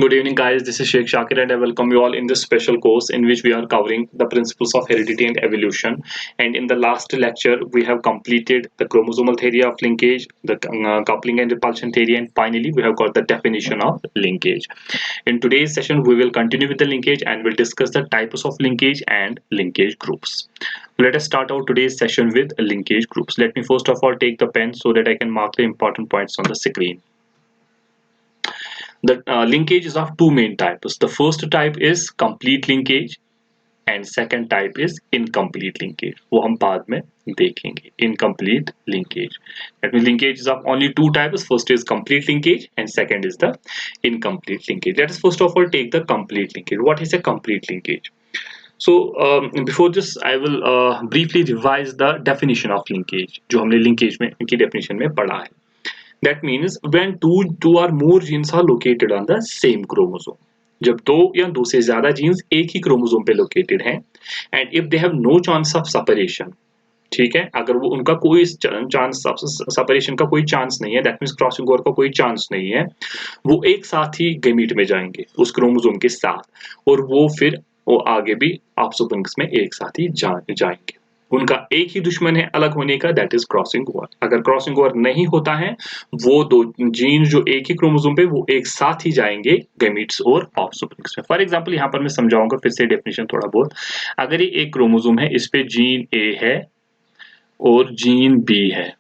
Good evening, guys. This is Sheikh Shakir, and I welcome you all in this special course in which we are covering the principles of heredity and evolution. And in the last lecture, we have completed the chromosomal theory of linkage, the coupling and repulsion theory, and finally, we have got the definition of linkage. In today's session, we will continue with the linkage and we'll discuss the types of linkage and linkage groups. Let us start out today's session with linkage groups. Let me first of all take the pen so that I can mark the important points on the screen. The linkage is of two main types. The first type is complete linkage and second type is incomplete linkage. वो हम बाद में देखेंगे. Incomplete linkage. That means linkage is of only two types. First is complete linkage and second is the incomplete linkage. Let us first of all take the complete linkage. What is a complete linkage? So before this, I will briefly revise the definition of linkage. जो हमने linkage में इनकी definition में पढ़ा है. That means when two or more genes are located on the same chromosome. जब दो या दो से ज्यादा जीन्स एक ही क्रोमोसोम पे लोकेटेड हैं and if they have no chance of separation, ठीक है, अगर वो उनका कोई चांस सेपरेशन का कोई चांस नहीं है, दैट मींस क्रॉसिंग ओवर का कोई चांस नहीं है, वो एक साथ ही गैमीट में जाएंगे उस क्रोमोसोम के साथ और वो फिर वो आगे भी ऑफस्प्रिंग्स में एक साथ ही जाएंगे. उनका एक ही दुश्मन है अलग होने का, दैट इज क्रॉसिंग ओवर. अगर क्रॉसिंग ओवर नहीं होता है, वो दो जीन जो एक ही क्रोमोसोम पे वो एक साथ ही जाएंगे गैमीट्स और ऑफस्प्रिंग्स में. फॉर एग्जांपल यहाँ पर मैं समझाऊंगा फिर से डेफिनेशन थोड़ा बहुत. अगर ये एक क्रोमोसोम है, इस पे जीन ए है और जीन बी है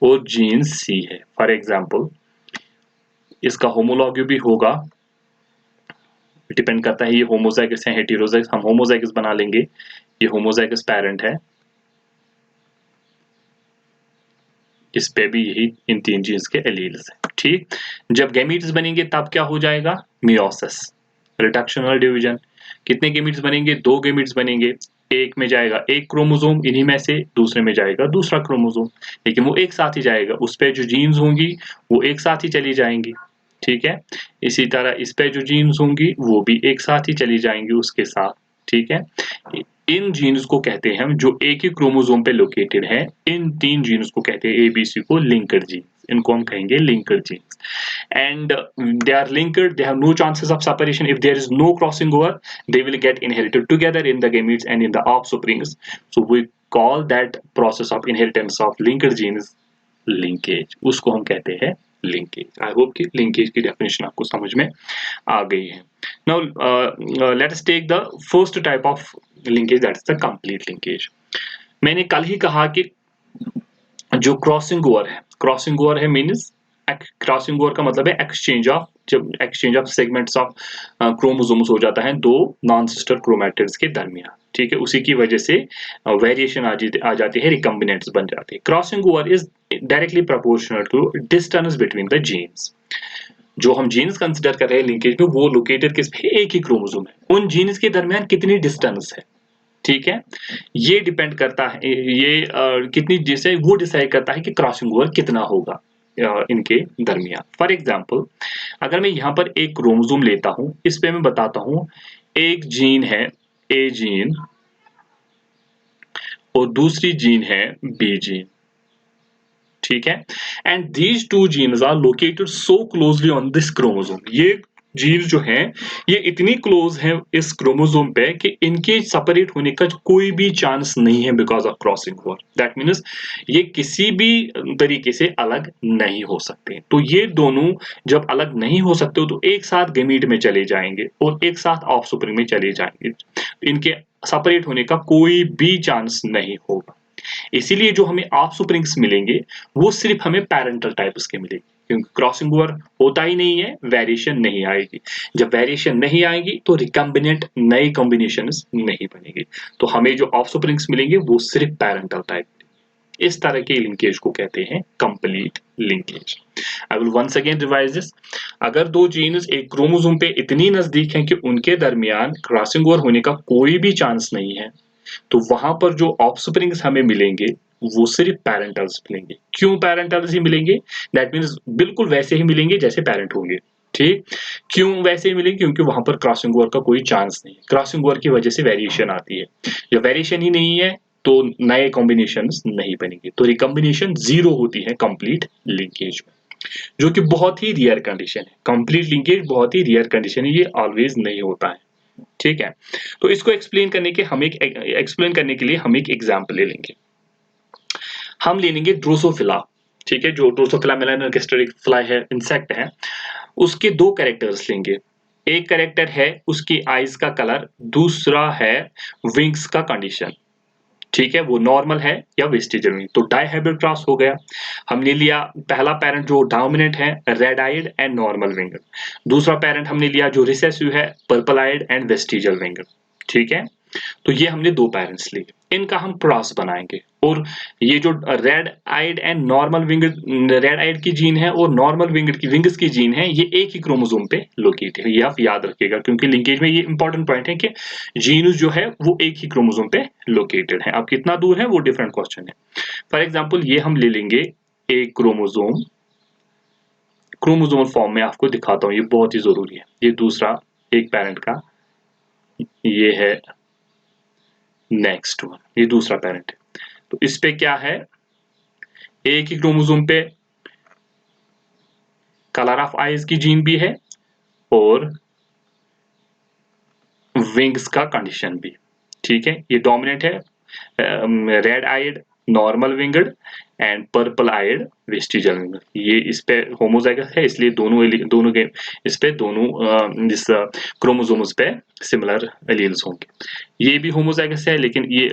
और जीन सी है. फॉर एग्जांपल इसका होमोलॉगी भी होगा, डिपेंड करता है ये होमोजाइगस है हेटेरोजाइगस. हम होमोजाइगस बना लेंगे. ये होमोजाइगस पेरेंट है, इस पे भी यही इन तीन जीन्स के एलील्स हैं. ठीक, जब गैमीट्स बनेंगे तब क्या हो जाएगा? मियोसिस, रिडक्शन और डिवीजन. कितने गैमीट्स बनेंगे? दो गैमीट्स बनेंगे. एक में जाएगा एक क्रोमोसोम इन्हीं में से, दूसरे में जाएगा दूसरा क्रोमोसोम, लेकिन वो एक साथ ही जाएगा. उस पे जो जीन्स होंगी वो एक साथ ही चली जाएंगी. ठीक है, इसी तरह इस पे जो जीन्स होंगी वो भी एक साथ ही चली जाएंगी उसके साथ. ठीक है, इन जीन्स को कहते हैं हम जो एक ही क्रोमोसोम पे लोकेटेड है, इन तीन जीन्स को कहते हैं एबीसी को लिंकर जीन्स. इनको हम कहेंगे linker genes. And they are linked, they have no chances of separation. If there is no crossing over, they will get inherited together in the gametes and in the offsprings. So we call that process of inheritance of linked genes linkage. उसको हम कहते हैं linkage. I hope कि linkage की definition आपको समझ में आ गई है. Now let us take the first type of linkage, that is the complete linkage. मैंने कल ही कहा कि जो क्रॉसिंग ओवर है मीन्स क्रॉसिंग ओवर का मतलब है एक्सचेंज ऑफ, जब exchange of segments of chromosomes हो जाता है दो नॉन सिस्टर क्रोमैटिड्स के दरमियान. ठीक है, उसी की वजह से वेरिएशन आ जाती है, रिकम्बिनेंट्स बन जाते हैं. Crossing over is directly proportional to distance between the genes. जो हम जीन्स कंसिडर कर रहे हैं लिंकेज में, वो लोकेटेड किस पे? एक ही क्रोमोसोम है. उन जीन्स के दरमियान कितनी डिस्टेंस है, ठीक है, ये डिपेंड करता है, ये कितनी, जैसे वो डिसाइड करता है कि क्रॉसिंग ओवर कितना होगा इनके दरमियान. फॉर एग्जाम्पल अगर मैं यहाँ पर एक क्रोमोसोम लेता हूं, इस पे मैं बताता हूं एक जीन है ए जीन और दूसरी जीन है बी जीन. ठीक है, and these two genes are located so closely on this chromosome. ये जीन्स जो हैं ये इतनी क्लोज हैं इस क्रोमोसोम पे कि इनके सेपरेट होने का कोई भी चांस नहीं है because of crossing over. That means ये किसी भी तरीके से अलग नहीं हो सकते. तो ये दोनों जब अलग नहीं हो सकते तो एक साथ गैमीट में चले जाएंगे और एक साथ ऑफस्प्रिंग में चले जाएंगे. इनके सेपरेट होने का कोई भी चांस नहीं होगा. इसीलिए जो हमें ऑफस्प्रिंग्स मिलेंगे वो सिर्फ हमें पैरेंटल टाइप्स के मिलेंगे, क्योंकि क्रॉसिंग ओवर होता ही नहीं है, वेरिएशन नहीं आएगी. जब वेरिएशन नहीं आएगी तो रिकम्बिनेंट नए कॉम्बिनेशंस नहीं बनेंगे. तो हमें जो ऑफस्प्रिंग्स मिलेंगे वो सिर्फ पैरेंटल टाइप. इस तरह के लिंकेज को कहते हैं complete linkage. I will once again revise this. अगर दो जीन्स एक क्रोमोसोम पे इतनी नजदीक हैं कि उनके दरमियान क्रॉसिंग ओवर होने का कोई भी चांस नहीं है, तो वहां पर जो ऑफस्प्रिंग्स हमें मिलेंगे वो सिर्फ पैरेंटल्स मिलेंगे. क्यों पैरेंटल्स ही मिलेंगे? दैट मीन्स बिल्कुल वैसे ही मिलेंगे जैसे पेरेंट होंगे. ठीक, क्यों वैसे ही मिलेंगे? क्योंकि वहां पर क्रॉसिंग ओवर का कोई चांस नहीं है. क्रॉसिंग ओवर की वजह से वेरिएशन आती है. जब वेरिएशन ही नहीं है तो नए कॉम्बिनेशंस नहीं बनेंगे. तो रिकॉम्बिनेशन जीरो होती है कंप्लीट लिंकेज में. जो कि बहुत ही रेयर कंडीशन है। कंप्लीट लिंकेज बहुत ही रेयर कंडीशन है, ये ऑलवेज नहीं होता है। ठीक है, तो इसको एक्सप्लेन करने के लिए हम एक एग्जांपल ले लेंगे। हम ले लेंगे ड्रोसोफिला। ठीक है, जो ड्रोसोफिला मेलानोगास्ट्रिक फ्लाई है, इंसेक्ट है, उसके दो कैरेक्टर्स लेंगे। एक कैरेक्टर है उसकी आईज का कलर, दूसरा है विंग्स का कंडीशन। ठीक है, वो नॉर्मल है या वेस्टिजियल विंग, तो डाई हाइब्रिड क्रॉस हो गया। हमने लिया पहला पेरेंट जो डोमिनेंट है, red eyed and normal wing. दूसरा पेरेंट हमने लिया जो रिसेसिव है, purple eyed and vestigial wing. ठीक है, तो ये हमने दो पेरेंट्स लिए, इनका हम क्रॉस बनाएंगे। और ये जो red eyed and normal wing, red eyed की जीन है और नॉर्मल विंग्स की जीन है, ये एक ही क्रोमोसोम पे लोकेट है। ये आप याद रखिएगा, क्योंकि लिंकेज में ये इंपॉर्टेंट पॉइंट है कि जीन्स जो है वो एक ही क्रोमोसोम पे लोकेटेड है। अब कितना दूर है वो डिफरेंट क्वेश्चन है। फॉर एग्जाम्पल ये हम ले लेंगे एक क्रोमोसोमल फॉर्म में आपको दिखाता हूं, ये बहुत ही जरूरी है। ये दूसरा एक पेरेंट का, ये है नेक्स्ट वन, ये दूसरा पेरेंट है। तो इस पे क्या है, एक ही क्रोमोसोम पे कलर ऑफ आईज की जीन भी है और विंग्स का कंडीशन भी। ठीक है, ये डोमिनेंट है, रेड आइड नॉर्मल विंगड एंड पर्पल आइड वेस्टिजियल विंगड। ये इस पे होमोजाइगस है, इसलिए दोनों के इस पे दोनों इस क्रोमोसोम्स पे सिमिलर एलील्स होंगे। ये भी होमोजाइगस है, लेकिन ये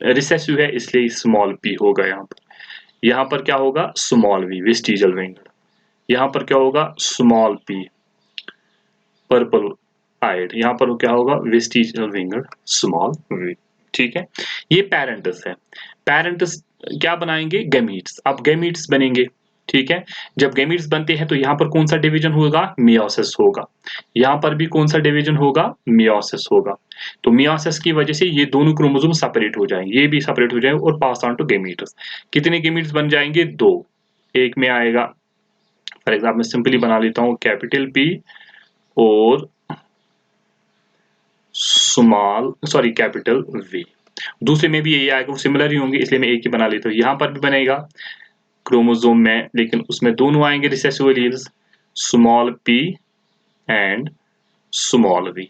रिसेसिव है, इसलिए स्मॉल पी होगा यहाँ पर। यहाँ पर क्या होगा, स्मॉल वी वेस्टिजियल विंगड। यहाँ पर क्या होगा, स्मॉल पी पर्पल आइड। यहाँ पर क्या होगा, वेस्टिजियल विंगड स्मॉल वी। ठीक है, ये पेरेंट्स है। पेरेंट्स क्या बनाएंगे, गैमीट्स। अब गैमीट्स बनेंगे। ठीक है, जब गैमीट्स बनते हैं तो यहाँ पर कौन सा डिवीजन होगा, मियोसिस होगा। यहाँ पर भी कौन सा डिवीजन होगा, मियोसिस होगा। तो मियोसिस की वजह से ये दोनों क्रोमोसोम सेपरेट हो जाएंगे, ये भी सेपरेट हो जाएंगे और पास ऑन टू गैमीट्स। कितने गैमीट्स बन जाएंगे, दो। एक में आएगा, फॉर एग्जाम्पल मैं सिंपली बना लेता हूँ, कैपिटल पी और कैपिटल वी। दूसरे में भी यही आएगा, वो सिमिलर ही होंगे, इसलिए मैं एक ही बना लेता हूँ। यहाँ पर भी बनेगा क्रोमोसोम में, लेकिन उसमें दोनों आएंगे recessive alleles, small P and small V.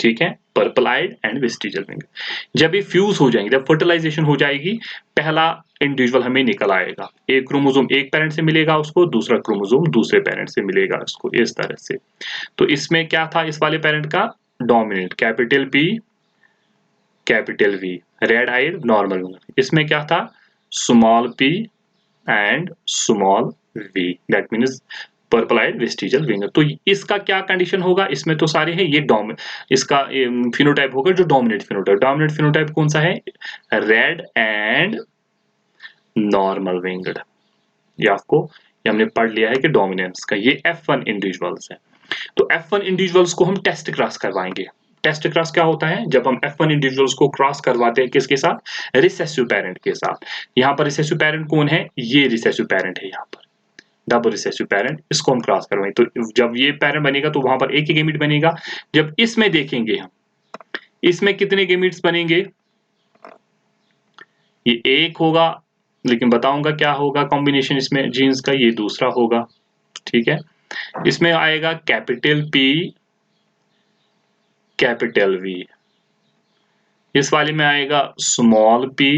ठीक है, purple eyed and vestigial wing. जब ये फ्यूज हो जाएंगे, जब फर्टिलाइजेशन हो जाएगी, पहला इंडिविजुअल हमें निकल आएगा। एक क्रोमोसोम एक पेरेंट से मिलेगा उसको, दूसरा क्रोमोसोम दूसरे पेरेंट से मिलेगा उसको, इस तरह से। तो इसमें क्या था, इस वाले पेरेंट का dominant capital P capital V, red eyed normal. इसमें क्या था, small P and small V, that means purple eyed vestigial wing. तो इसका क्या कंडीशन होगा, इसमें तो सारे हैं, ये इसका फिनोटाइप होगा जो डोमिनेट फिनोटाइप। डोमिनेट फिनोटाइप कौन सा है, रेड एंड नॉर्मल विंग्ड। ये हमने पढ़ लिया है कि डोमिनेंस का ये F1 इंडिविजुअल्स है। तो F1 इंडिविजुअल्स को हम टेस्ट क्रॉस करवाएंगे। टेस्ट क्रॉस क्या होता है, जब हम F1 इंडिविजुअल्स को क्रॉस करवाते हैं किसके साथ, रिसेसिव पेरेंट के साथ। यहाँ पर रिसेसिव पेरेंट कौन है, ये रिसेसिव पेरेंट है, यहाँ पर डबल रिसेसिव पेरेंट, इसको हम क्रॉस करवाएंगे। तो जब ये पेरेंट बनेगा तो वहां पर एक ही गैमीट बनेगा। जब इसमें देखेंगे हम, इसमें कितने गैमीट्स बनेंगे, ये एक होगा, लेकिन बताऊंगा क्या होगा कॉम्बिनेशन इसमें जीन्स का, ये दूसरा होगा। ठीक है, इसमें आएगा कैपिटल पी कैपिटल वी, इस वाले में आएगा स्मॉल पी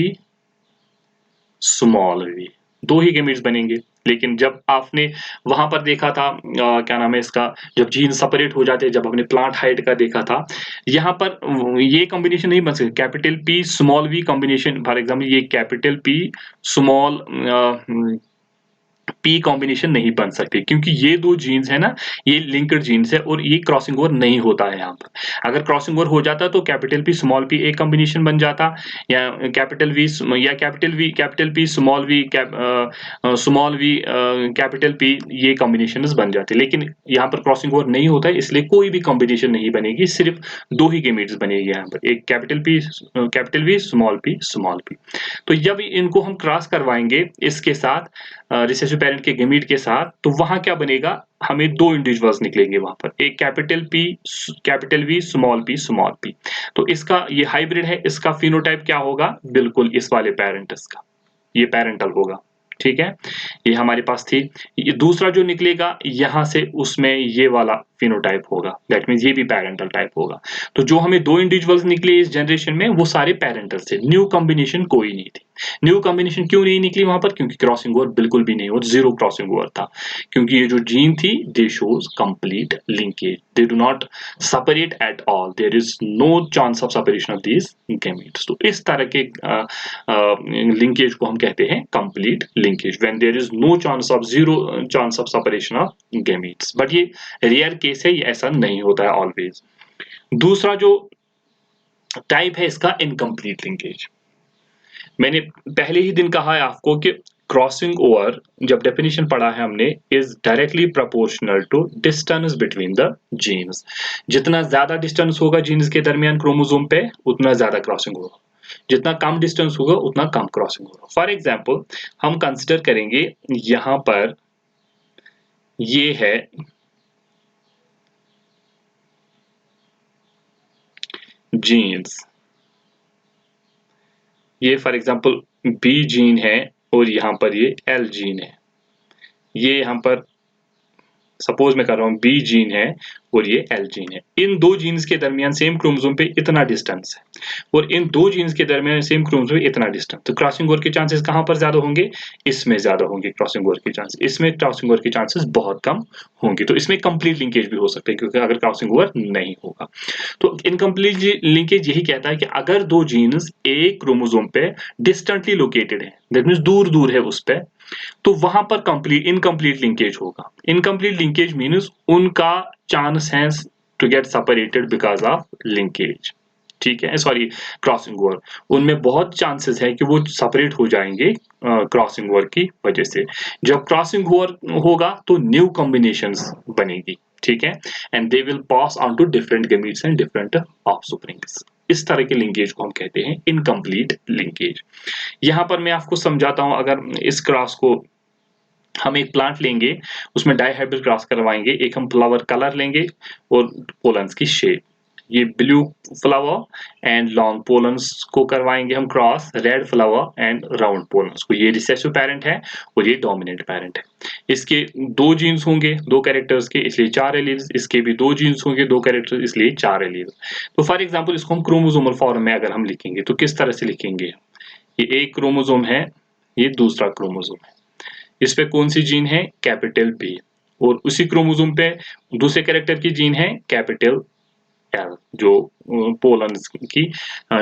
स्मॉल वी। दो ही गैमीट्स बनेंगे। लेकिन जब आपने वहां पर देखा था, क्या नाम है इसका, जब जीन सेपरेट हो जाते हैं, जब हमने प्लांट हाइट का देखा था, यहाँ पर ये कॉम्बिनेशन नहीं बन सकती, capital P small V combination. For example ये capital P small P combination नहीं बन सकते, क्योंकि ये दो जीन्स है ना, ये लिंक्ड जीन्स है और ये क्रॉसिंग ओवर नहीं होता है यहाँ पर। अगर क्रॉसिंग ओवर हो जाता तो कैपिटल पी स्मॉल पी एक कॉम्बिनेशन बन जाता, या capital P small V capital P, ये कॉम्बिनेशन बन जाते। लेकिन यहाँ पर क्रॉसिंग ओवर नहीं होता है, इसलिए कोई भी कॉम्बिनेशन नहीं बनेगी, सिर्फ दो ही गैमेट्स बनेगी यहाँ पर, एक कैपिटल वी स्मॉल पी। तो जब इनको हम क्रॉस करवाएंगे इसके साथ, रिसेसिव पेरेंट के गैमीट के साथ, तो वहां क्या बनेगा, हमें दो इंडिविजुअल्स निकलेंगे वहां पर, एक कैपिटल वी स्मॉल पी। तो इसका ये हाइब्रिड है, इसका फिनोटाइप क्या होगा, बिल्कुल इस वाले पेरेंट्स का, ये पेरेंटल होगा। ठीक है, ये हमारे पास थी। ये दूसरा जो निकलेगा यहाँ से, उसमें ये वाला फिनोटाइप होगा, दैट मीन्स ये भी पैरेंटल टाइप होगा। तो जो हमें 2 इंडिविजुअल्स निकले इस जनरेशन में, वो सारे पैरेंटल से, न्यू कॉम्बिनेशन कोई नहीं थी। न्यू कॉम्बिनेशन क्यों नहीं निकली वहां पर? क्योंकि क्रॉसिंग ओवर बिल्कुल भी नहीं हुआ, 0 क्रॉसिंग ओवर था। क्योंकि ये जो जीन थी, दे shows complete linkage, they do not separate at all, there is no chance of separation of these gametes। तो इस तरह के लिंकेज को हम कहते हैं complete linkage, when there is no chance of zero chance of separation of gametes। But ये rare case है, ये ऐसा नहीं होता है ऑलवेज। दूसरा जो टाइप है इसका, इनकम्प्लीट लिंकेज। मैंने पहले ही दिन कहा है आपको कि क्रॉसिंग ओवर, जब डेफिनेशन पढ़ा है हमने, is directly proportional to distance between the genes. जितना ज्यादा डिस्टेंस होगा जीन्स के दरमियान क्रोमोसोम पे, उतना ज्यादा क्रॉसिंग होगा। जितना कम डिस्टेंस होगा उतना कम क्रॉसिंग होगा। फॉर एग्जाम्पल हम कंसिडर करेंगे, यहां पर ये है जीन्स, ये फॉर एग्जाम्पल बी जीन है और यहाँ पर ये एल जीन है। ये यहाँ पर सपोज मैं कर रहा हूँ बी जीन है और ये एल जीन है। इन दो जीन्स के दरमियान सेम क्रोमोसोम पे इतना डिस्टेंस है, और इन दो जीन्स के दरमियान सेम क्रोमोसोम पे इतना डिस्टेंस। तो क्रॉसिंग ओवर के चांसेस कहाँ पर ज्यादा होंगे? इसमें ज्यादा होंगे क्रॉसिंग ओवर के चांसेस। इसमें क्रॉसिंग ओवर के चांसेस बहुत कम होंगे। तो इसमें कंप्लीट लिंकेज भी हो सकते हैं, क्योंकि अगर क्रॉसिंग ओवर नहीं होगा। तो इनकम्प्लीट लिंकेज यही कहता है कि अगर दो जीन्स एक क्रोमोसोम पे डिस्टेंटली लोकेटेड है, दैट मीन्स दूर दूर है उस पे, तो वहां पर कंप्लीट इनकम्प्लीट लिंकेज होगा। इनकम्प्लीट लिंकेज मीन्स उनका चांस है to get separated because of linkage. ठीक है, सॉरी, क्रॉसिंग ओवर, उनमें बहुत चांसेस है कि वो सेपरेट हो जाएंगे क्रॉसिंग ओवर की वजह से। जब क्रॉसिंग ओवर होगा तो न्यू कॉम्बिनेशंस बनेगी, ठीक है, and they will pass on to different gametes and different offsprings. इस तरह के लिंकेज को हम कहते हैं इनकम्प्लीट लिंकेज। यहाँ पर मैं आपको समझाता हूं, अगर इस क्रॉस को हम एक प्लांट लेंगे, उसमें डाइहाइब्रिड क्रॉस करवाएंगे, एक हम फ्लावर कलर लेंगे और पोलन्स की शेप, ये blue flower and long pollens को करवाएंगे हम cross red flower and round pollens को। ये रिसेसिव पेरेंट है और ये डोमिनेंट पेरेंट है। इसके दो जीन्स होंगे, दो कैरेक्टर्स के, इसलिए 4 एलील्स। इसके भी दो जीन्स होंगे, दो कैरेक्टर्स, इसलिए 4 एलील्स। तो फॉर एग्जांपल इसको हम क्रोमोसोमल फॉर्म में अगर हम लिखेंगे तो किस तरह से लिखेंगे? ये एक क्रोमोसोम है, ये दूसरा क्रोमोसोम है, इस पे कौन सी जीन है? कैपिटल बी, और उसी क्रोमोसोम पे दूसरे कैरेक्टर की जीन है कैपिटल एल, जो पोलन्स की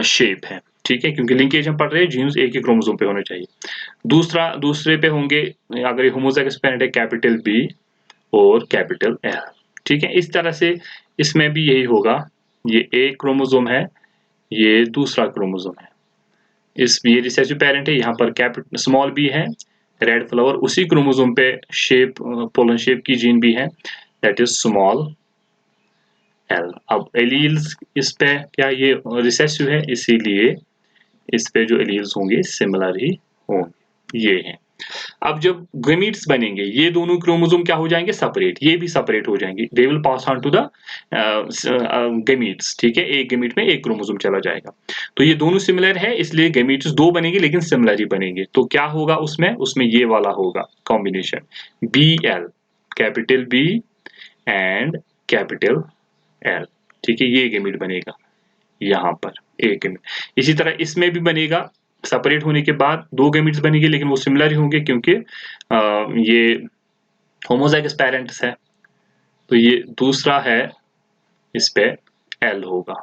शेप है, ठीक है, क्योंकि लिंकेज हम पढ़ रहे हैं, जीन्स एक ही क्रोमोसोम पे होने चाहिए। दूसरे पे होंगे, अगर ये होमोजाइगस पेरेंट है, कैपिटल बी और कैपिटल एल, ठीक है। इस तरह से इसमें भी यही होगा, ये एक क्रोमोसोम है, ये दूसरा क्रोमोसोम है, ये रिसेसिव पेरेंट है, यहाँ पर कैपिटल स्मॉल बी है, रेड फ्लावर, उसी क्रोमोसोम पे शेप पोलन शेप की जीन भी है, दैट इज स्मॉल एल। अब एलील्स इस पे क्या, ये रिसेसिव है, इसीलिए इस पे जो एलील्स होंगे सिमिलर ही होंगे, ये हैं। अब जब गैमीट्स बनेंगे, ये दोनों क्रोमोसोम क्या हो जाएंगे? सेपरेट, ये भी सेपरेट हो जाएंगे, they will pass on to the gametes, ठीक है, एक गैमीट में एक क्रोमोसोम चला जाएगा। तो ये दोनों सिमिलर है, इसलिए गैमीट्स दो बनेंगे लेकिन सिमिलर ही बनेंगे। तो क्या होगा उसमें ये वाला होगा combination, B L, capital B and capital L, ठीक है, ये गैमीट बनेगा यहाँ पर, एक गैमीट। इसी तरह इसमें भी बनेगा, सेपरेट होने के बाद दो गैमीट्स बनेंगे, लेकिन वो सिमिलर ही होंगे क्योंकि ये होमोजाइगस पेरेंट्स है। तो ये दूसरा है, इस पे एल होगा,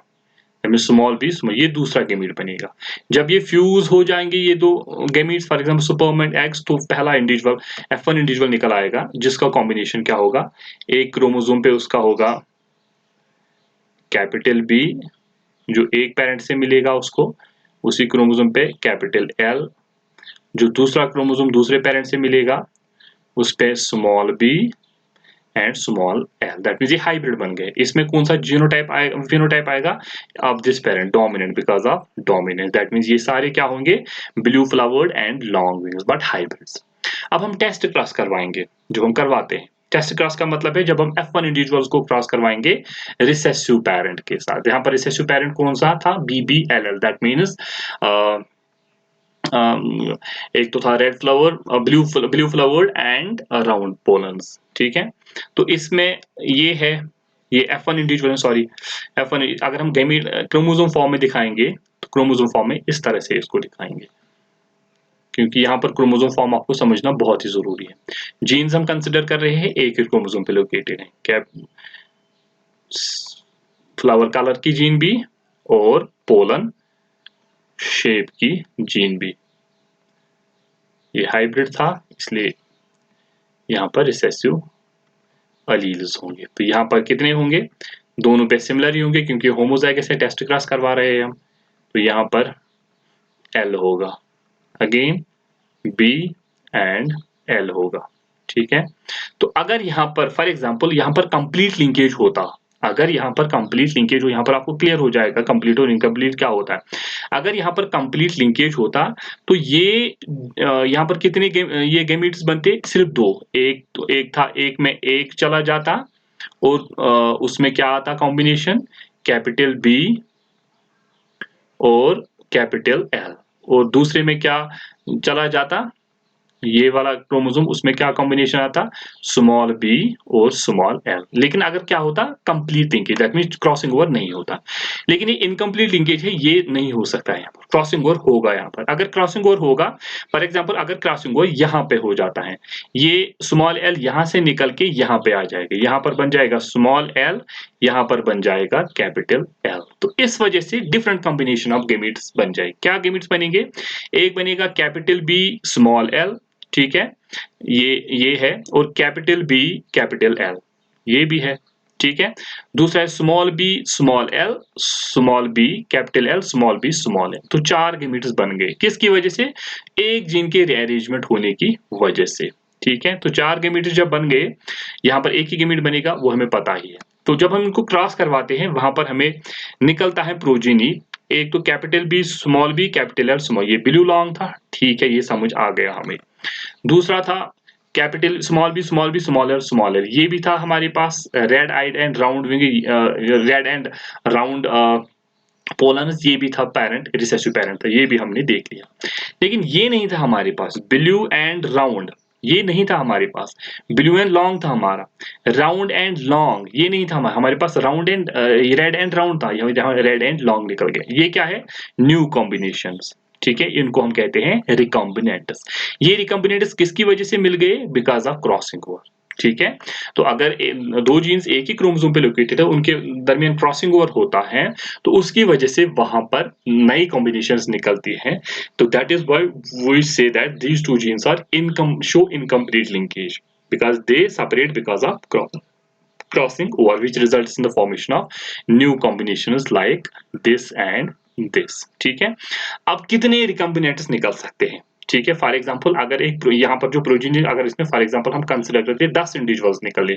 स्मॉल बी स्मॉल, ये दूसरा गैमीट बनेगा। जब ये फ्यूज हो जाएंगे ये दो gametes, for example sperm and eggs, तो पहला इंडिविजुअल F1 इंडिविजुअल निकल आएगा, जिसका कॉम्बिनेशन क्या होगा? एक क्रोमोसोम पे उसका होगा कैपिटल बी, जो एक पेरेंट से मिलेगा उसको, उसी क्रोमोसोम पे कैपिटल एल, जो दूसरा क्रोमोसोम दूसरे पेरेंट से मिलेगा, उस पे small B and small L, that means ये हाइब्रिड बन गए। इसमें कौन सा जीनोटाइप आएगा, फिनोटाइप आएगा? Of this parent, dominant, because of dominance, that means ये सारे क्या होंगे? Blue flowered and long wings, but hybrids. अब हम टेस्ट क्रॉस करवाएंगे, जो हम करवाते हैं। टेस्ट क्रॉस का मतलब है जब हम F1 इंडिविजुअल्स को क्रॉस करवाएंगे रिसेसिव पेरेंट के साथ। यहाँ पर रिसेसिव पेरेंट कौन सा था? BBLL, दैट मींस एक तो था red flower, blue flower and round pollens, ठीक है। तो इसमें ये है, ये F1 इंडिविजुअल, सॉरी F1, अगर हम गैमीट क्रोमोसोम फॉर्म में दिखाएंगे तो क्रोमोसोम फॉर्म में इस तरह से इसको दिखाएंगे, क्योंकि यहाँ पर क्रोमोसोम फॉर्म आपको समझना बहुत ही जरूरी है। जीन्स हम कंसिडर कर रहे हैं एक ही क्रोमोसोम पे लोकेटेड है, क्या फ्लावर कलर की जीन भी और पोलन शेप की जीन भी। ये हाइब्रिड था इसलिए यहाँ पर रिसेसिव अलील्स होंगे। तो यहाँ पर कितने होंगे, दोनों पे सिमिलर ही होंगे क्योंकि होमोजाइगस से टेस्ट क्रॉस करवा रहे हैं हम। तो यहाँ पर L होगा, अगेन B एंड L होगा, ठीक है। तो अगर यहाँ पर फॉर एग्जांपल यहाँ पर कंप्लीट लिंकेज होता, अगर यहाँ पर कंप्लीट लिंकेज हो, यहाँ पर आपको क्लियर हो जाएगा कंप्लीट और इनकम्प्लीट क्या होता है। अगर यहाँ पर कंप्लीट लिंकेज होता तो ये यहाँ पर कितने ये गैमीट्स बनते, सिर्फ दो। एक तो एक था, एक में एक चला जाता और उसमें क्या आता कॉम्बिनेशन, कैपिटल B और कैपिटल L, और दूसरे में क्या चला जाता, ये वाला क्रोमोसोम, उसमें क्या कॉम्बिनेशन आता, स्मॉल b और स्मॉल l। लेकिन अगर क्या होता complete linkage, that means crossing over नहीं होता। लेकिन ये इनकम्प्लीट लिंकेज है, ये नहीं हो सकता है, यहाँ पर क्रॉसिंग ओवर होगा। यहाँ पर अगर क्रॉसिंग ओवर होगा, फॉर एग्जांपल अगर क्रॉसिंग ओवर यहाँ पे हो जाता है, ये स्मॉल l यहाँ से निकल के यहाँ पे आ जाएगा, यहाँ पर बन जाएगा स्मॉल l, यहाँ पर बन जाएगा कैपिटल L। तो इस वजह से डिफरेंट कॉम्बिनेशन ऑफ गैमीट्स बन जाए। क्या गैमीट्स बनेंगे, एक बनेगा कैपिटल B स्मॉल l, ठीक है, ये है, और कैपिटल B कैपिटल L ये भी है, ठीक है। दूसरा है small b small l, small b capital L, small b small l। तो चार गैमीट्स बन गए, किसकी वजह से, एक जीन के रीअरेंजमेंट होने की वजह से, ठीक है। तो चार गैमीट्स जब बन गए, यहाँ पर एक ही गैमीट बनेगा वो हमें पता ही है। तो जब हम इनको क्रॉस करवाते हैं वहां पर हमें निकलता है प्रोजीनी, एक तो capital B small b capital L small, ये ब्लू लॉन्ग था, ठीक है, ये समझ आ गया हमें। दूसरा था capital small b small l, ये भी था हमारे पास red eyed and round wing, red and round pollens, ये भी था पेरेंट, रिसेसिव पेरेंट था, ये भी हमने देख लिया। लेकिन ये नहीं था हमारे पास ब्लू एंड राउंड, ये नहीं था हमारे पास। ब्लू एंड लॉन्ग था हमारा, राउंड एंड लॉन्ग ये नहीं था हमारे पास, round and red and round था, यहाँ रेड एंड लॉन्ग निकल गया। ये क्या है, न्यू कॉम्बिनेशंस, ठीक है, इनको हम कहते हैं रिकॉम्बिनेंट्स। ये रिकॉम्बिनेंट्स किसकी वजह से मिल गए, बिकॉज ऑफ क्रॉसिंग ओवर, ठीक है। तो अगर दो जीन्स एक ही क्रोमोसोम पे लोकेटेड है, उनके दरमियान क्रॉसिंग ओवर होता है, तो उसकी वजह से वहां पर नई कॉम्बिनेशंस निकलती हैं। तो that is why we say that these two genes are show incomplete linkage because they separate because of crossing over, which results in the formation of new combinations like this and this, ठीक है। अब कितने recombinants निकल सकते हैं, ठीक है। For example अगर एक यहाँ पर जो प्रोजीनी, अगर इसमें फॉर एग्जांपल हम कंसीडर करते हैं 10 इंडिविजुअल्स निकले,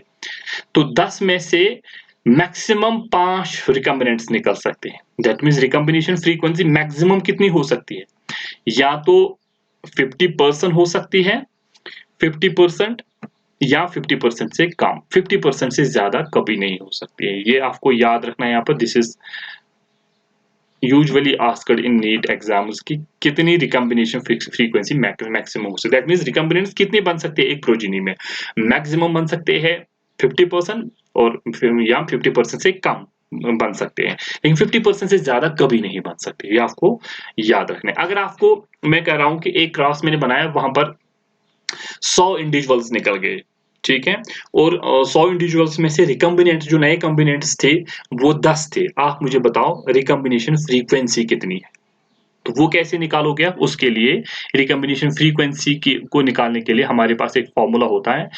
तो 10 में से मैक्सिमम 5 रिकॉम्बिनेंट्स निकल सकते हैं। That means recombination frequency maximum कितनी हो सकती है, या तो 50% हो सकती है, 50% या 50% से कम, 50% से ज्यादा कभी नहीं हो सकती है। ये आपको याद रखना है यहाँ पर। This is usually asked in NEET exams की कितनी रिकॉम्बिनेशन फ्रीक्वेंसी मैक्सिमम हो सकती है। दैट मींस रिकॉम्बिनेंट्स कितने बन सकते हैं एक प्रोजीनी में, मैक्सिमम बन सकते हैं 50% और या 50% से कम बन सकते हैं, लेकिन 50% से ज्यादा कभी नहीं बन सकते, ये आपको याद रखना है। अगर आपको मैं कह रहा हूं कि एक क्रॉस मैंने बनाया, वहां पर 100 इंडिविजुअल्स निकल गए, ठीक है, और 100 इंडिविजुअल्स में से रिकॉम्बिनेंट जो नए कॉम्बिनेंट्स थे वो 10 थे। आप मुझे बताओ रिकॉम्बिनेशन फ्रीक्वेंसी कितनी है, तो वो कैसे निकालोगे आप, उसके लिए रिकॉम्बिनेशन फ्रीक्वेंसी को निकालने के लिए हमारे पास एक फॉर्मूला होता है।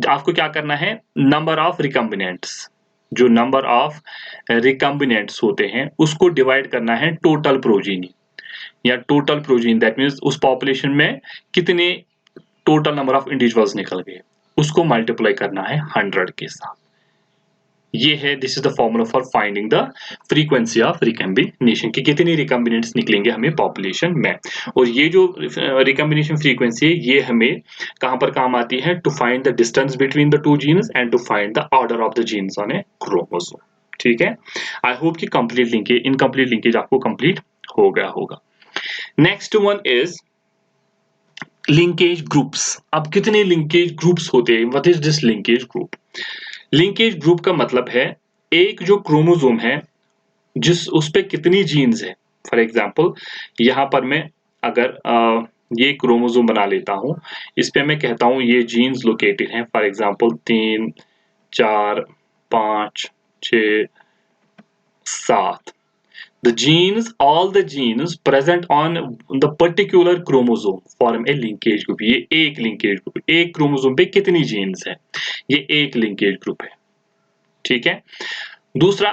आपको क्या करना है, नंबर ऑफ रिकॉम्बिनेंट्स, जो नंबर ऑफ रिकॉम्बिनेंट्स होते हैं उसको डिवाइड करना है टोटल प्रोजीनी, या टोटल प्रोजीन, दैट मींस उस पॉपुलेशन में कितने टोटल नंबर ऑफ इंडिविजुअल्स निकल गए, उसको मल्टीप्लाई करना है 100 के साथ। ये है, this is the formula for finding the frequency of recombination, कि कितने रिकॉम्बिनेंट्स निकलेंगे हमें पॉपुलेशन में। और ये जो रिकॉम्बिनेशन फ्रीक्वेंसी है ये हमें कहां पर काम आती है, to find the distance between the two genes and to find the order of the genes on a chromosome, ठीक है। आई होप कि कंप्लीट लिंकेज, इनकम्प्लीट लिंकेज आपको कंप्लीट हो गया होगा। Next one is linkage groups. अब कितने linkage groups होते हैं? What is this linkage group? Linkage group का मतलब है एक जो क्रोमोसोम है जिस उस पे कितनी जीन्स है। फॉर एग्जांपल यहाँ पर मैं अगर ये क्रोमोसोम बना लेता हूँ, इस पे मैं कहता हूँ ये जीन्स लोकेटेड हैं। For example 3, 4, 5, 6, 7। The genes, all the genes present on the particular chromosome form a linkage group। ये एक लिंकेज ग्रुप, एक क्रोमोसोम पे कितनी जीन्स है, ये एक लिंकेज ग्रुप है। ठीक है। दूसरा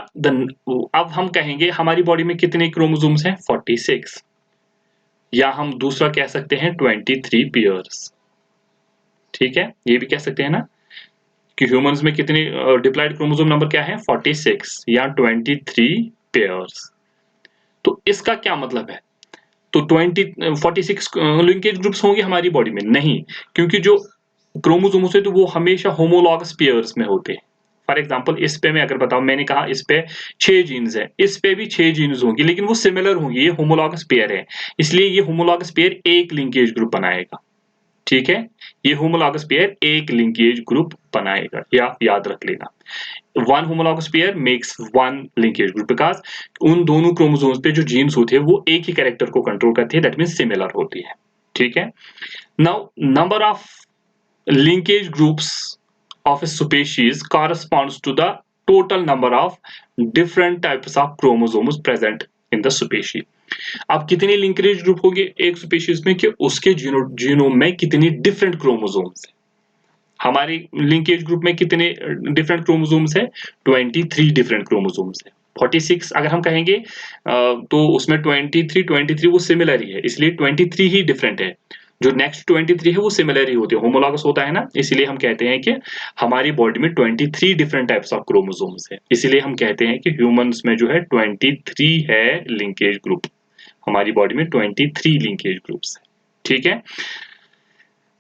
अब हम कहेंगे हमारी बॉडी में कितने क्रोमोसोम्स हैं? 46। या हम दूसरा कह सकते हैं 23 पेयर्स। ठीक है, ये भी कह सकते हैं ना कि ह्यूमंस में कितने डिप्लॉयड क्रोमोसोम नंबर क्या है? 46 या 23 पेयर्स। तो इसका क्या मतलब है? तो 46 लिंकेज ग्रुप्स होंगे हमारी बॉडी में? नहीं, क्योंकि जो क्रोमोसोम होते हैं तो वो हमेशा होमोलॉगस पेयर्स में होते हैं। फॉर एग्जांपल इस पे मैं अगर बताऊं, मैंने कहा इस पे 6 जीन्स है, इस पे भी 6 जीन्स होंगी, लेकिन वो सिमिलर होंगी, ये होमोलॉगस पेयर है, इसलिए ये होमोलॉगस पेयर एक लिंकेज ग्रुप बनाएगा। ठीक है, ये होमोलॉगस पेयर एक लिंकेज ग्रुप बनाएगा, ये आप याद रख लेना। One homologous pair makes one linkage group because उन दोनों क्रोमोसोम्स पे जो जीन्स होते हैं वो एक ही कैरेक्टर को कंट्रोल करती है, दैट मीन्स सिमिलर होती है। ठीक है। Now number of linkage groups of a species corresponds to the total number of different types of chromosomes present in the species। अब कितने लिंकेज ग्रुप होंगे एक स्पीशीज में कि उसके जीनोम में कितनी डिफरेंट क्रोमोसोम्स है। हमारे लिंकेज ग्रुप में कितने डिफरेंट क्रोमोसोम्स है? 23 डिफरेंट क्रोमोसोम्स है। 46 अगर हम कहेंगे तो उसमें 23 वो सिमिलर ही है, इसलिए 23 ही डिफरेंट है। जो नेक्स्ट 23 है वो सिमिलर ही होते हैं, होमोलॉगस होता है ना, इसलिए हम कहते हैं कि हमारी बॉडी में 23 डिफरेंट टाइप्स ऑफ क्रोमोसोम्स है। इसलिए हम कहते हैं कि ह्यूमंस में जो है 23 है लिंकेज ग्रुप। हमारी बॉडी में 23 लिंकेज ग्रुप्स है। ठीक है।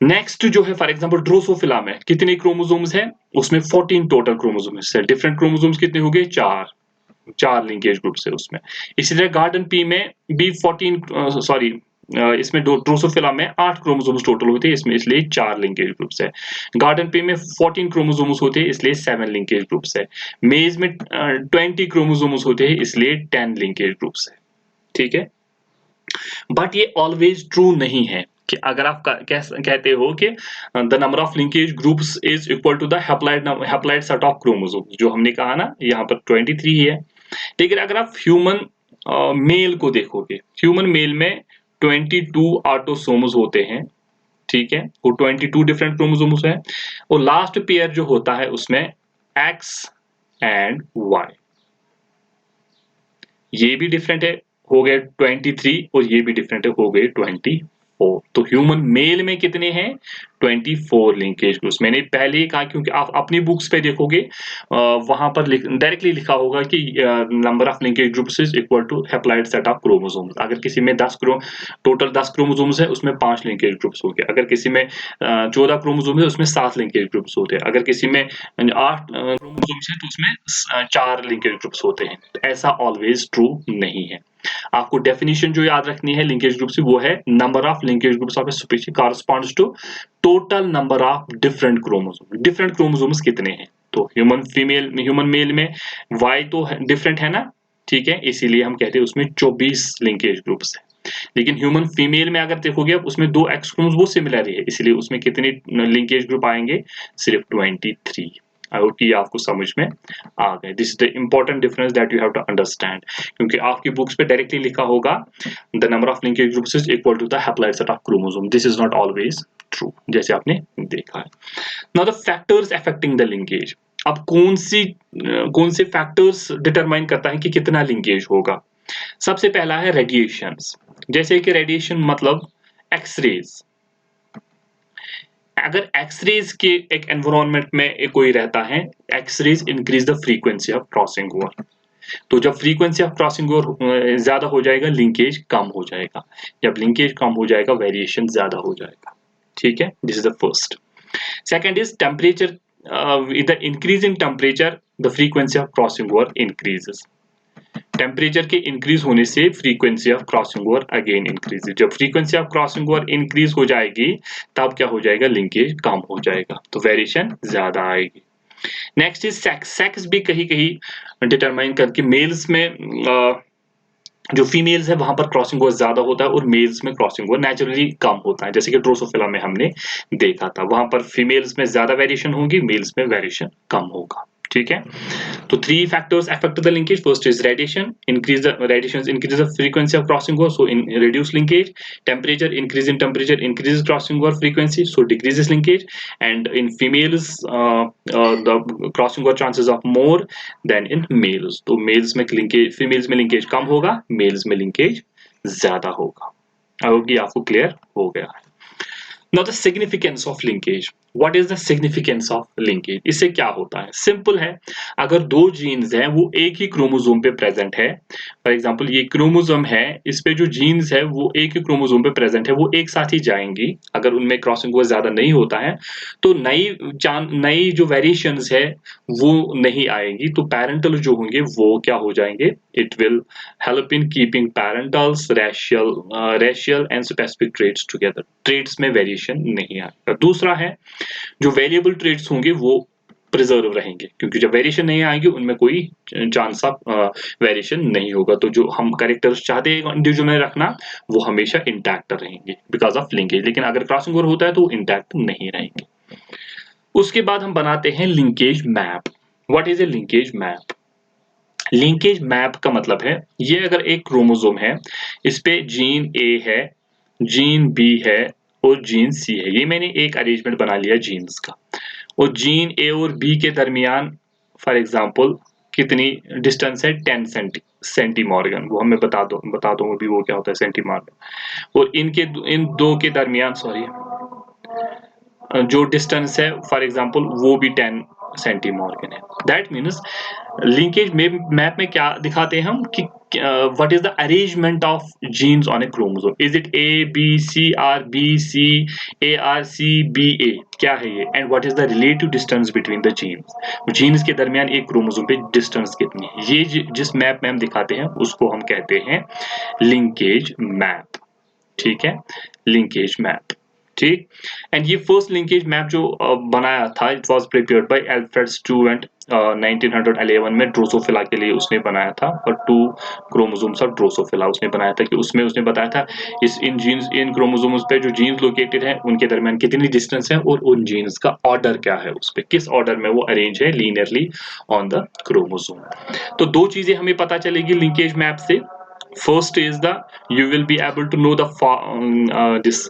नेक्स्ट जो है फॉर एग्जांपल ड्रोसोफिला में कितने क्रोमोसोम्स है? उसमें 14 टोटल क्रोमोसोम्स है। डिफरेंट क्रोमोसोम्स कितने हो गए? 4 लिंकेज ग्रुप्स है उसमें। इसी तरह गार्डन पी में भी 14 सॉरी इसमें ड्रोसोफिला में 8 क्रोमोसोम्स टोटल होते हैं, इसमें इसलिए 4 लिंकेज ग्रुप्स है। गार्डन पी में 14 क्रोमोसोम्स होते हैं, इसलिए 7 लिंकेज ग्रुप्स है। मेज में 20 क्रोमोसोम्स होते हैं, इसलिए 10 लिंकेज ग्रुप्स है। ठीक है। बट ये ऑलवेज ट्रू नहीं है कि अगर आप कहते हो कि the number of linkage groups is equal to the haploid set of chromosomes, जो हमने कहा ना यहाँ पर 23 ही है। लेकिन अगर आप ह्यूमन मेल को देखोगे, ह्यूमन मेल में 22 ऑटोसोम्स होते हैं। ठीक है, वो 22 डिफरेंट क्रोमोसोम्स है, और लास्ट पेयर जो होता है उसमें एक्स एंड वाई, ये भी डिफरेंट है, हो गए 23, और ये भी डिफरेंट है, हो गए 24। तो ह्यूमन मेल में कितने हैं? 24 लिंकेज ग्रुप्स। मैंने पहले ही कहा, क्योंकि आप अपनी बुक्स पे देखोगे वहां पर डायरेक्टली लिखा होगा कि number of linkage groups is equal to haploid set of chromosomes. अगर किसी में टोटल 10 क्रोमोसोम्स है उसमें 5 लिंकेज ग्रुप्स हो गए। अगर किसी में 14 क्रोमोसोम्स है उसमें 7 लिंकेज ग्रुप्स होते हैं। अगर किसी में 8 क्रोमोसोम्स है तो उसमें 4 लिंकेज ग्रुप्स होते हैं। तो ऐसा ऑलवेज ट्रू नहीं है। आपको डेफिनेशन जो याद रखनी है लिंकेज ग्रुप से, वो है number of linkage groups of a species corresponds to total number of different chromosome. Different chromosomes कितने हैं? तो ह्यूमन मेल में वाई तो डिफरेंट है ना, ठीक है, इसीलिए हम कहते हैं उसमें 24 लिंकेज ग्रुप्स है। लेकिन ह्यूमन फीमेल में अगर देखोगे आप, उसमें 2 एक्स क्रोमोसोम वो सिमिलर ही है, इसलिए उसमें कितने लिंकेज ग्रुप आएंगे? सिर्फ 23। आई होप कि आपको समझ में आ गए। This is the important difference that you have to understand, क्योंकि आपकी बुक्स पे डायरेक्टली लिखा होगा the number of linkage groups is equal to the haploid set of chromosome. This is not always true, जैसे आपने देखा है। Now the factors affecting the linkage. अब कौन से फैक्टर्स डिटरमाइन करता है कि कितना लिंकेज होगा? सबसे पहला है रेडिएशंस। जैसे कि रेडिएशन मतलब एक्सरेज। अगर एक्सरेज के एक एनवायरनमेंट में कोई रहता है, X rays increase the frequency of crossing over. तो जब फ्रीक्वेंसी ऑफ क्रॉसिंग ओवर ज्यादा हो जाएगा, लिंकेज कम हो जाएगा। जब लिंकेज कम हो जाएगा, वेरिएशन ज्यादा हो जाएगा। ठीक है, this is the first. Second is temperature. with the increase in temperature, the frequency of crossing over increases। Temperature के इंक्रीज होने से frequency of crossing over again increase. जब frequency of crossing over increase हो जाएगी तब क्या हो जाएगा, लिंकेज कम हो जाएगा, तो वेरिएशन ज्यादा आएगी। Next is sex. सेक्स भी कहीं कहीं डिटरमाइन करके मेल्स में जो फीमेल्स है वहां पर क्रॉसिंग ओवर ज्यादा होता है और मेल्स में क्रॉसिंग ओवर नेचुरली कम होता है, जैसे कि ड्रोसोफिला में हमने देखा था, वहां पर फीमेल्स में ज्यादा वेरिएशन होगी, मेल्स में वेरिएशन कम होगा। ठीक है, तो 3 factors affect the linkage. First is radiation, increase the frequency of crossing over, so in reduce linkage. Temperature, increase in temperature increases crossing over frequency, so decreases linkage. And in females, the crossing over chances of more than in males. तो males में linkage, females में linkage कम होगा, males में linkage ज्यादा होगा। अब ये आपको क्लियर हो गया है। Now the significance of linkage. What is the significance of linkage? इससे क्या होता है? सिंपल है, अगर दो जीन्स हैं वो एक ही क्रोमोसोम पे प्रेजेंट है, फॉर एग्जांपल ये क्रोमोसोम है, इस पे जो जीन्स है वो एक ही क्रोमोसोम पे प्रेजेंट है, वो एक साथ ही जाएंगी, अगर उनमें क्रॉसिंग ओवर ज्यादा नहीं होता है तो नई जो वेरिएशंस है वो नहीं आएंगी, तो पैरेंटल जो होंगे वो क्या हो जाएंगे, it will help in keeping parentals racial and specific traits together. Traits में वेरिएशन नहीं आएगा। दूसरा है जो वेरिएबल ट्रेट्स होंगे वो प्रिजर्व रहेंगे, क्योंकि जब वेरिएशन नहीं आएगी उनमें कोई चांस ऑफ वेरिएशन नहीं होगा, तो जो हम कैरेक्टर्स चाहते हैं इंडिविजुअल में रखना वो हमेशा इंटैक्ट रहेंगे बिकॉज ऑफ लिंकेज। लेकिन अगर क्रॉसिंग ओवर होता है तो इंटैक्ट नहीं रहेंगे। उसके बाद हम बनाते हैं linkage map. What is a linkage map? Linkage map का मतलब है, ये अगर एक क्रोमोसोम है, इस पे जीन ए है, जीन बी है और जीन सी है, ये मैंने एक अरेंजमेंट बना लिया जीन्स का, और जीन ए और बी के दरमियान फॉर एग्जांपल कितनी डिस्टेंस है, 10 सेंटीमॉर्गन, वो हमें बता दो अभी वो क्या होता है सेंटीमॉर्गन, और इन दो के दरमियान जो डिस्टेंस है फॉर एग्जांपल वो भी 10 सेंटीमॉर्गन है। दैट मीन्स लिंकेज मैप में क्या दिखाते हैं हम कि what is the arrangement of genes on a chromosome, is it A B C R B C A R C B A, क्या है ये, and what is the relative distance between the genes के दरमियान एक chromosome पे distance कितनी है, ये जिस मैप में हम दिखाते हैं उसको हम कहते हैं लिंकेज मैप। ठीक है, लिंकेज मैप। ठीक, एंड ये फर्स्ट लिंकेज मैप जो बनाया था, it was prepared by Alfred Sturtevant 1911 में ड्रोसोफिला के लिए उसने बनाया था, और 2 क्रोमोसोम्स ऑफ ड्रोसोफिला उसने बनाया था, कि उसमें उसने बताया था इन क्रोमोसोम्स पे जो जीन्स लोकेटेड है उनके दरमियान कितनी डिस्टेंस है और उन जीन्स का ऑर्डर क्या है, उस पे किस ऑर्डर में वो अरेंज है लीनियरली ऑन द क्रोमोसोम। तो 2 चीजें हमें पता चलेगी लिंकेज मैप से। First is you will be able to know this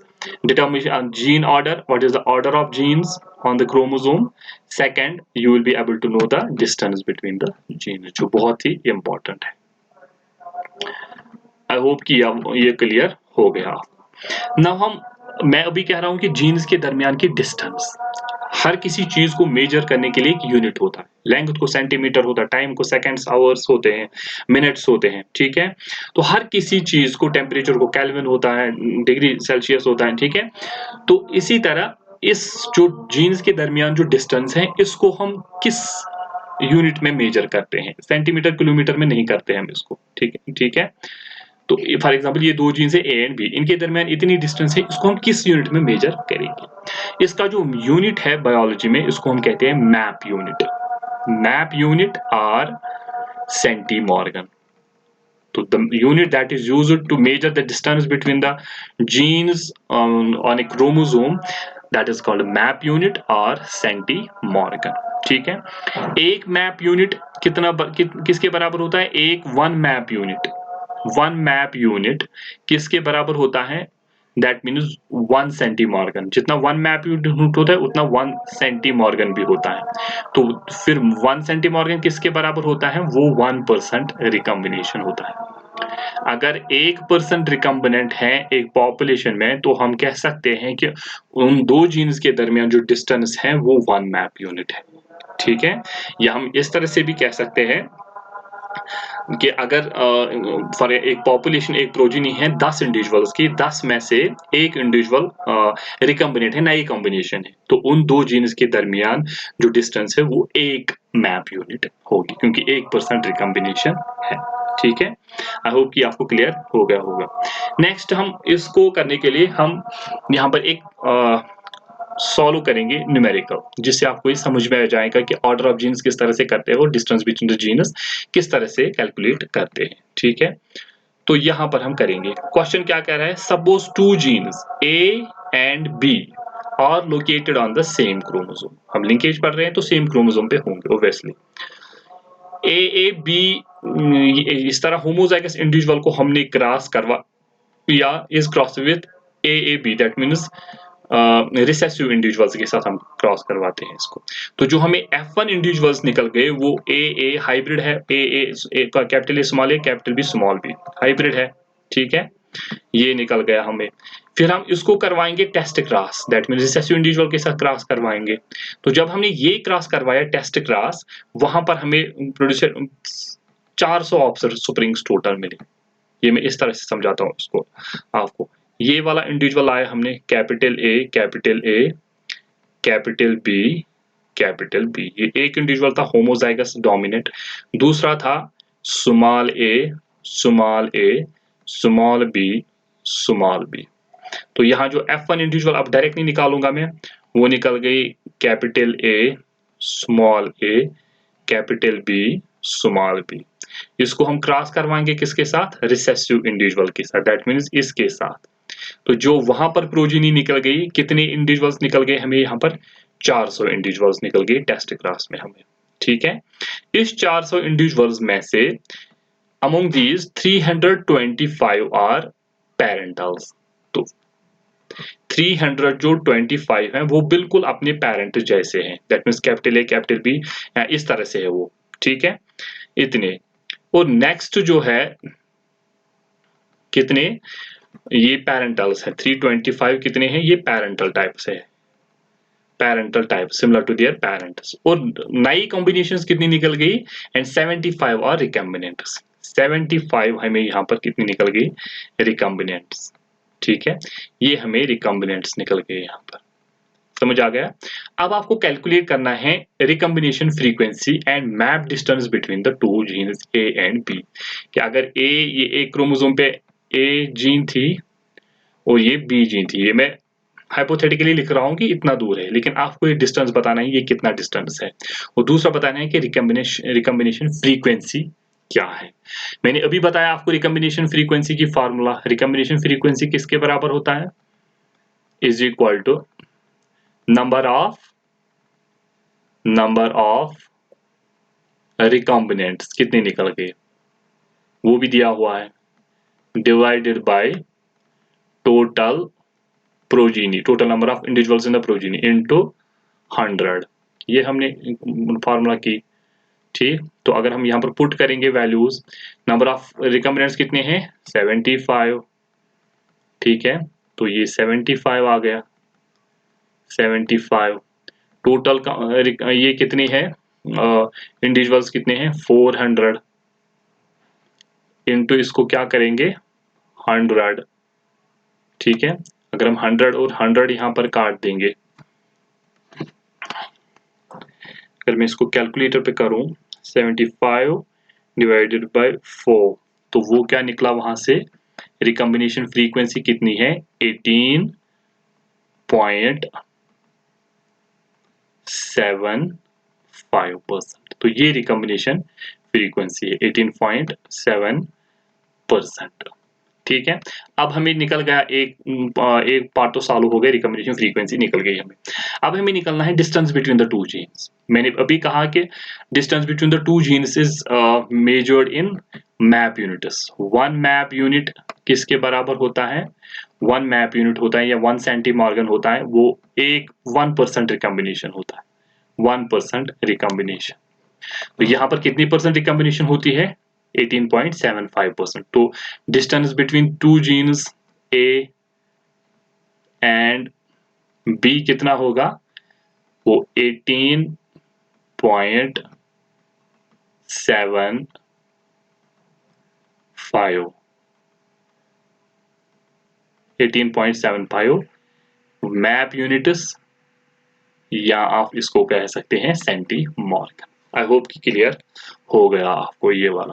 determination gene order, what is the order of genes on the chromosome. Second, you will be able to know the distance between the genes, जो बहुत ही important है। I hope कि ये clear हो गया। Now मैं अभी कह रहा हूँ कि जीन्स के दरमियान की डिस्टेंस, हर किसी चीज को मेजर करने के लिए एक यूनिट होता है, लेंथ को सेंटीमीटर होता है, टाइम को सेकंड्स आवर्स होते हैं, मिनट्स होते हैं। ठीक है, तो हर किसी चीज को, टेम्परेचर को केल्विन होता है, डिग्री सेल्सियस होता है। ठीक है, तो इसी तरह इस जो जीन्स के दरमियान जो डिस्टेंस है इसको हम किस यूनिट में मेजर करते हैं, सेंटीमीटर किलोमीटर में नहीं करते हम इसको। ठीक है, तो फॉर एग्जांपल ये 2 जीन्स है ए एंड बी, इनके दरमियान इतनी डिस्टेंस है, इसको हम किस यूनिट में मेजर करेंगे? इसका जो यूनिट है बायोलॉजी में इसको हम कहते हैं map unit. Map unit are centimorgan. तो the unit that is used to measure the distance between the genes on a chromosome, that is called map unit or centimorgan। ठीक है, एक मैप यूनिट किसके बराबर होता है? वन मैप यूनिट किसके बराबर होता है? That means 1 सेंटीमॉर्गन। जितना 1 मैप यूनिट होता है उतना 1 सेंटीमॉर्गन भी होता है। तो फिर 1 सेंटीमॉर्गन किसके बराबर होता है? वो 1% रिकम्बिनेशन होता है। अगर 1% रिकम्बिनेंट है एक पॉपुलेशन में, तो हम कह सकते हैं कि उन 2 जीन्स के दरमियान जो डिस्टेंस है वो 1 मैप यूनिट है। ठीक है, या हम इस तरह से भी कह सकते हैं कि अगर फॉर एक पॉपुलेशन, एक प्रोजेनी है 10 इंडिविजुअल्स की, 10 में से एक इंडिविजुअल रिकम्बिनेंट है, नई कॉम्बिनेशन है, तो उन 2 जीन्स के दरमियान जो डिस्टेंस है वो 1 मैप यूनिट होगी, क्योंकि 1% रिकम्बिनेशन है। ठीक है, आई होप कि आपको क्लियर हो गया होगा। नेक्स्ट हम इसको करने के लिए हम यहाँ पर एक सॉल्व करेंगे न्यूमेरिकल, जिससे आपको ये समझ में आ जाएगा कि ऑर्डर ऑफ जीन्स किस तरह से करते हैं और डिस्टेंस बिटवीन द जीनस किस तरह से कैलकुलेट करते हैं। ठीक है, तो यहाँ पर हम करेंगे। क्वेश्चन क्या कह रहा है, suppose two genes A and B are located on the same chromosome. हम लिंकेज पढ़ रहे हैं तो सेम क्रोमोसोम पे होंगे ऑब्वियसली। ए बी इस तरह होमोजाइगस इंडिविजुअल को हमने क्रॉस करवा या is cross with A B, that means recessive individuals के साथ हम क्रॉस करवाते हैं इसको। तो जो हमें F1 इंडिविजुअल्स निकल गए वो ए हाइब्रिड है, a capital A capital B small B hybrid है। ठीक है, ये निकल गया हमें। फिर हम इसको करवाएंगे test cross, that mean recessive individual के साथ क्रॉस करवाएंगे। तो जब हमने ये क्रॉस करवाया टेस्ट क्रॉस, वहां पर हमें प्रोड्यूसर 400 ऑप्शन स्प्रिंग्स टोटल मिले। ये मैं इस तरह से समझाता हूँ इसको आपको। ये वाला इंडिविजुअल आया हमने capital A capital B capital B, ये एक इंडिविजुअल था होमोजाइगस डोमिनेंट। दूसरा था स्मॉल ए स्मॉल बी। तो यहाँ जो F1 इंडिविजुअल अब डायरेक्ट नहीं निकालूंगा मैं, वो निकल गई capital A capital B small B. इसको हम क्रॉस करवाएंगे किसके साथ, रिसेसिव इंडिविजुअल के साथ, दैट मीन्स इसके साथ। तो जो वहां पर प्रोजीनी निकल गई, कितने इंडिविजुअल्स निकल गए हमें यहाँ पर, 400 इंडिविजुअल्स निकल गए टेस्ट क्रॉस में हमें। ठीक है, इस 400 इंडिविजुअल्स में से अमंग दीज 325 आर पेरेंटल्स। तो 300 जो 25 हैं वो बिल्कुल अपने पेरेंट जैसे हैं, that means capital A capital B इस तरह से है वो। ठीक है, इतने। और नेक्स्ट जो है कितने, ये पेरेंटल्स है 325 कितने हैं, ये पेरेंटल टाइप से है, parental type similar to their parents. और नई कॉम्बिनेशंस कितनी निकल गई, एंड 75 और रिकम्बिनेंट्स। 75 हमें यहाँ पर कितनी निकल गई, रिकम्बिनेंट्स। ठीक है, ये हमें रिकम्बिनेंट्स निकल गए यहाँ पर, समझ आ गया। अब आपको कैलकुलेट करना है recombination frequency and map distance between the two genes A and B. कि अगर ये एक क्रोमोसोम पे ए जीन थी और ये बी जीन थी, ये मैं हाइपोथेटिकली लिख रहा हूँ कि इतना दूर है, लेकिन आपको ये डिस्टेंस बताना है ये कितना डिस्टेंस है, और दूसरा बताना है कि रिकम्बिनेशन फ्रीक्वेंसी क्या है। मैंने अभी बताया आपको रिकम्बिनेशन फ्रीक्वेंसी की फार्मूला, रिकम्बिनेशन फ्रीक्वेंसी किसके बराबर होता है, is equal to number of recombinants कितने निकल गए वो भी दिया हुआ है, divided by total progeny, total number of individuals in the progeny into 100। ये हमने फार्मूला की। ठीक, तो अगर हम यहाँ पर पुट करेंगे वैल्यूज, नंबर ऑफ रिकॉम्बिनेंट्स कितने हैं 75। ठीक है, तो ये 75 आ गया, 75 टोटल का ये कितनी है, इंडिविजुअल्स कितने हैं 400 इनटू इसको क्या करेंगे 100। ठीक है, अगर हम 100 और 100 यहाँ पर काट देंगे, अगर मैं इसको कैलकुलेटर पे करूं 75 डिवाइडेड बाय 4, तो वो क्या निकला वहां से, रिकम्बिनेशन फ्रीक्वेंसी कितनी है 18.75%। तो ये रिकम्बिनेशन फ्रीक्वेंसी है 18.7%। ठीक है, अब हमें निकल गया एक पार्ट तो सॉल्व हो गया, रिकम्बिनेशन फ्रीक्वेंसी निकल गई हमें। अब हमें निकलना है distance between the two genes. मैंने अभी कहा कि distance between the two genes is measured in map units. 1 map unit किसके बराबर होता है, 1 मैप यूनिट होता है या 1 सेंटीमॉर्गन होता है, वो एक 1% रिकम्बिनेशन होता है, 1% रिकम्बिनेशन। तो यहाँ पर कितनी परसेंट रिकम्बिनेशन होती है 18.75%। तो distance between two genes A and B कितना होगा, वो 18.75 मैप यूनिट्स, या आप इसको कह सकते हैं सेंटीमॉर्गन। आई होप कि क्लियर हो गया आपको ये वाला।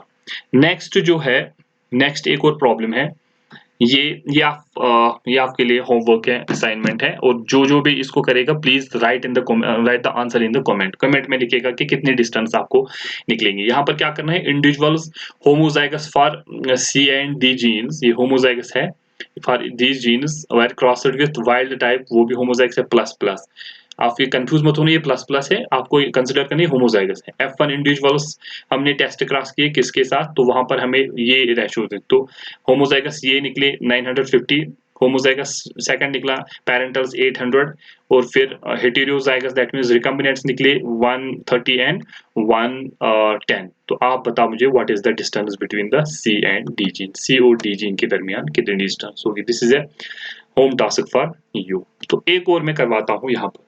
नेक्स्ट जो है, नेक्स्ट एक और प्रॉब्लम है, ये आपके लिए होमवर्क है, असाइनमेंट है, और जो भी इसको करेगा please right the answer in the comment में लिखेगा कि कितनी डिस्टेंस आपको निकलेंगे। यहाँ पर क्या करना है, individuals homozygous for C and D genes, ये होमोजाइगस है for these genes were crossed with wild type, वो भी होमोजाइगस है प्लस प्लस। आप ये कंफ्यूज मत होना, ये प्लस प्लस है, आपको कंसिडर करनी होमोजाइगस है। F1 इंडिविजुअल्स हमने टेस्ट क्रॉस किए किसके साथ, तो वहां पर हमें ये रेशियो थे, तो होमोजाइगस ये निकले 950, होमोजाइगस सेकंड निकला पैरेंटल्स 800, और फिर हेटेरोजाइगस दैट मींस रिकम्बिनेंट्स निकले 130 एंड 110। तो आप बताओ मुझे what is the distance between the C and D gene, C और डी जीन के दरमियान कितनी डिस्टेंस होगी। This is a home task for you. तो एक और मैं करवाता हूं यहाँ पर,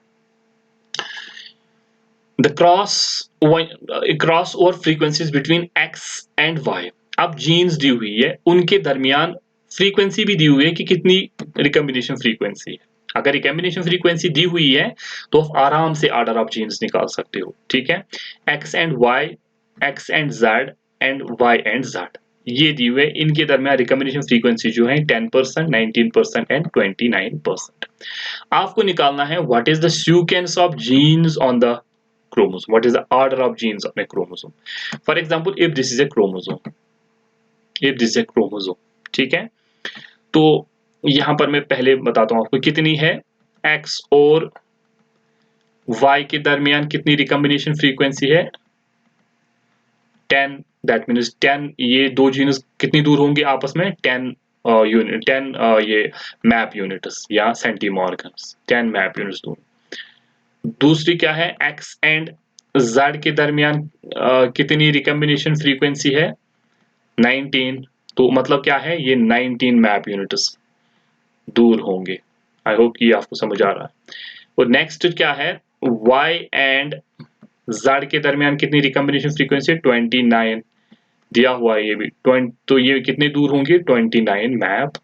the cross over frequencies between x and y। अब जीन्स दी हुई है, उनके दरमियान फ्रीक्वेंसी भी दी हुई है कि कितनी रिकम्बिनेशन फ्रीक्वेंसी है। अगर रिकम्बिनेशन फ्रीक्वेंसी दी हुई है तो आप आराम से ऑर्डर ऑफ जीन्स निकाल सकते हो, ठीक है। x and y, x and z and y and z ये दी हुए, इनके दरमियान रिकम्बिनेशन फ्रीक्वेंसी जो है 10%, 19% एंड 29%। आपको निकालना है what is the sequence of genes on the chromosome, what is the order of genes on a chromosome। for example, if this is a chromosome, ठीक है, तो यहां पर मैं पहले बताता हूं आपको कितनी है, x और y के दरमियान कितनी रिकम्बिनेशन फ्रीक्वेंसी है, 10, दैट मीन्स 10, ये दो जीन्स कितनी दूर होंगे आपस में, 10 यूनिट, 10 ये मैप यूनिट्स या सेंटीमॉर्गन्स, 10 मैप यूनिट्स दूर। दूसरी क्या है, x एंड z के दरमियान कितनी रिकम्बिनेशन फ्रीक्वेंसी है, 19, तो मतलब क्या है, ये 19 मैप यूनिट्स दूर होंगे। आई होप कि आपको समझ आ रहा है। और नेक्स्ट क्या है, y एंड z के दरमियान कितनी रिकम्बिनेशन फ्रीक्वेंसी, 29 दिया हुआ है ये भी 20, तो ये कितने दूर होंगे, 29 map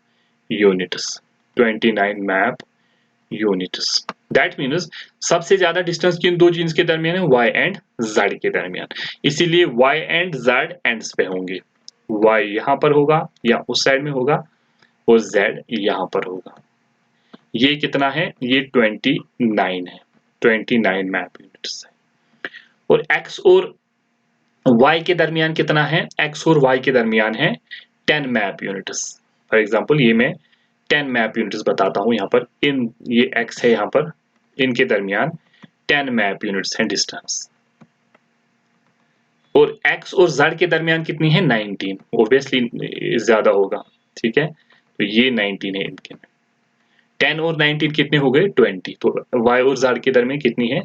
units, 29 map units. That means सबसे ज्यादा डिस्टेंस किन दो जीन्स के दरमियान है, y एंड z के दरमियान, इसीलिए y एंड z एंड्स पे होंगे, y यहां पर होगा या उस साइड में होगा और z यहां पर होगा। ये कितना है, ये 29 है, 29 मैप यूनिट्स है। और x और y के दरमियान कितना है, x और y के दरमियान है 10 मैप यूनिट्स। फॉर एग्जांपल ये मैं 10 मैप यूनिट्स बताता हूं यहाँ पर, इन ये x है यहाँ पर, इनके दरमियान 10 मैप यूनिट्स हैं डिस्टेंस। और x और z के दरमियान कितनी है, 19, ऑब्वियसली ज्यादा होगा, ठीक है, तो ये 19 है इनके में, 10 और 19 कितने हो गए, 20, तो y और z के दरमियान कितनी है,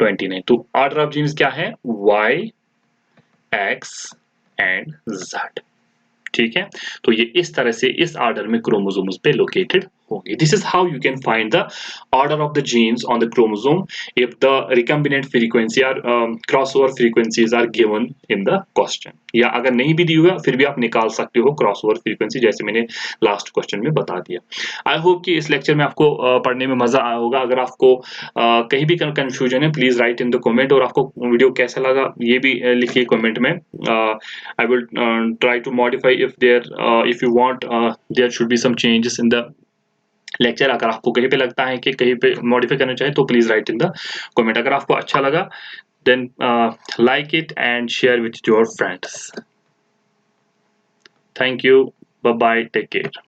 29। तो ऑर्डर ऑफ जीन्स क्या है, y, x एंड z, ठीक है। तो ये इस तरह से इस ऑर्डर में क्रोमोसोम्स पे लोकेटेड होंगे। This is how you can find the order of the genes on the chromosome if the recombinant frequency और crossover frequencies are given in the question, या अगर नहीं भी दी हुआ फिर भी आप निकाल सकते हो क्रॉसओवर फ्रीक्वेंसी, जैसे मैंने लास्ट क्वेश्चन में बता दिया। आई होप कि इस लेक्चर में आपको पढ़ने में मजा आया होगा। अगर आपको कहीं भी कंफ्यूजन है please write in the comment, और आपको वीडियो कैसा लगा ये भी लिखिए कमेंट में। I will try to modify if you want there should be some changes in the lecture। अगर आपको कहीं पे लगता है कि कहीं पे मॉडिफाई करना चाहे तो please write in the comment. अगर आपको अच्छा लगा then like it and share with your friends. Thank you, bye bye, take care.